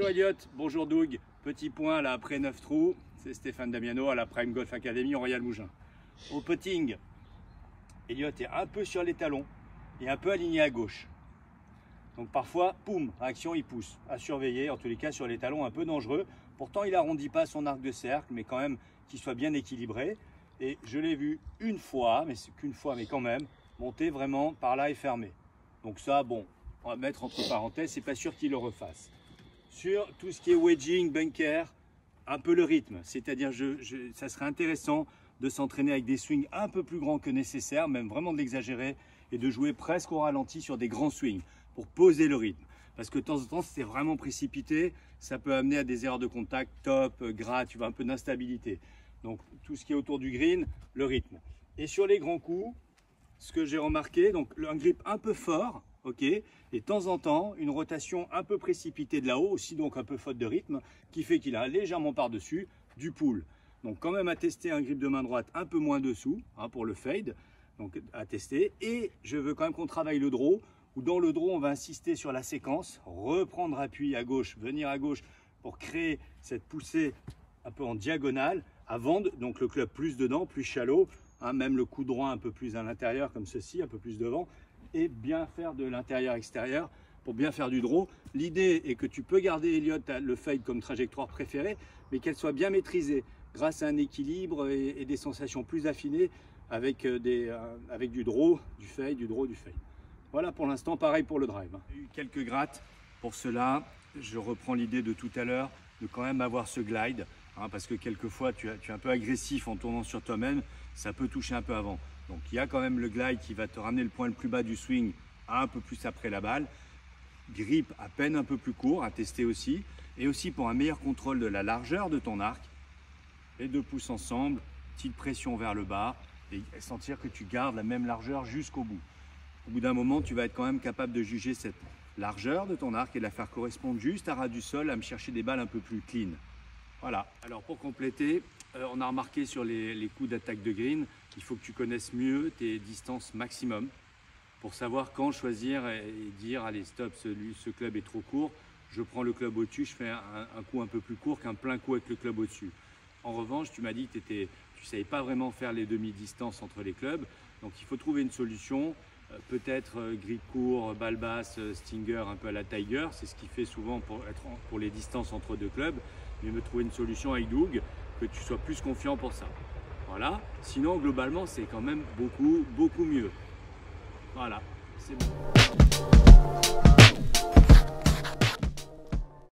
Bonjour Elliot, bonjour Doug. Petit point là après 9 trous, c'est Stéphane Damiano à la Prime Golf Academy Royal Mougins. Au putting, Elliot est un peu sur les talons et un peu aligné à gauche. Donc parfois, poum, action, il pousse. À surveiller, en tous les cas sur les talons un peu dangereux. Pourtant, il n'arrondit pas son arc de cercle, mais quand même qu'il soit bien équilibré. Et je l'ai vu une fois, mais c'est qu'une fois, mais quand même, monter vraiment par là et fermer. Donc ça, bon, on va mettre entre parenthèses, c'est pas sûr qu'il le refasse. Sur tout ce qui est wedging, bunker, un peu le rythme. C'est-à-dire, ça serait intéressant de s'entraîner avec des swings un peu plus grands que nécessaire, même vraiment de l'exagérer, et de jouer presque au ralenti sur des grands swings pour poser le rythme. Parce que de temps en temps, si c'est vraiment précipité, ça peut amener à des erreurs de contact, top, gras, tu vois, un peu d'instabilité. Donc tout ce qui est autour du green, le rythme. Et sur les grands coups, ce que j'ai remarqué, donc un grip un peu fort, ok, et de temps en temps, une rotation un peu précipitée de là-haut, aussi donc un peu faute de rythme, qui fait qu'il a légèrement par-dessus du pull. Donc quand même à tester un grip de main droite un peu moins dessous, hein, pour le fade, donc à tester. Et je veux quand même qu'on travaille le draw, où dans le draw, on va insister sur la séquence, reprendre appui à gauche, venir à gauche pour créer cette poussée un peu en diagonale, avant donc le club plus dedans, plus shallow, hein, même le coup droit un peu plus à l'intérieur comme ceci, un peu plus devant, et bien faire de l'intérieur-extérieur pour bien faire du draw. L'idée est que tu peux garder Elliot le fade comme trajectoire préférée, mais qu'elle soit bien maîtrisée grâce à un équilibre et des sensations plus affinées avec du draw, du fade, du draw, du fade. Voilà pour l'instant, pareil pour le drive. J'ai eu quelques grattes. Pour cela, je reprends l'idée de tout à l'heure de quand même avoir ce glide, hein, parce que quelquefois tu es un peu agressif en tournant sur toi-même, ça peut toucher un peu avant. Donc il y a quand même le glide qui va te ramener le point le plus bas du swing un peu plus après la balle. Grip à peine un peu plus court à tester aussi. Et aussi pour un meilleur contrôle de la largeur de ton arc. Les deux pouces ensemble, petite pression vers le bas et sentir que tu gardes la même largeur jusqu'au bout. Au bout d'un moment, tu vas être quand même capable de juger cette largeur de ton arc et de la faire correspondre juste à ras du sol, à me chercher des balles un peu plus clean. Voilà. Alors pour compléter, on a remarqué sur les coups d'attaque de green, il faut que tu connaisses mieux tes distances maximum pour savoir quand choisir et dire allez stop, ce club est trop court, je prends le club au-dessus, je fais un coup un peu plus court qu'un plein coup avec le club au-dessus. En revanche, tu m'as dit que tu ne savais pas vraiment faire les demi-distances entre les clubs, donc il faut trouver une solution. Peut-être grip court, balle basse, stinger un peu à la Tiger, c'est ce qu'il fait souvent pour les distances entre deux clubs, mais me trouver une solution avec Doug, que tu sois plus confiant pour ça. Voilà, sinon globalement c'est quand même beaucoup mieux. Voilà, c'est bon.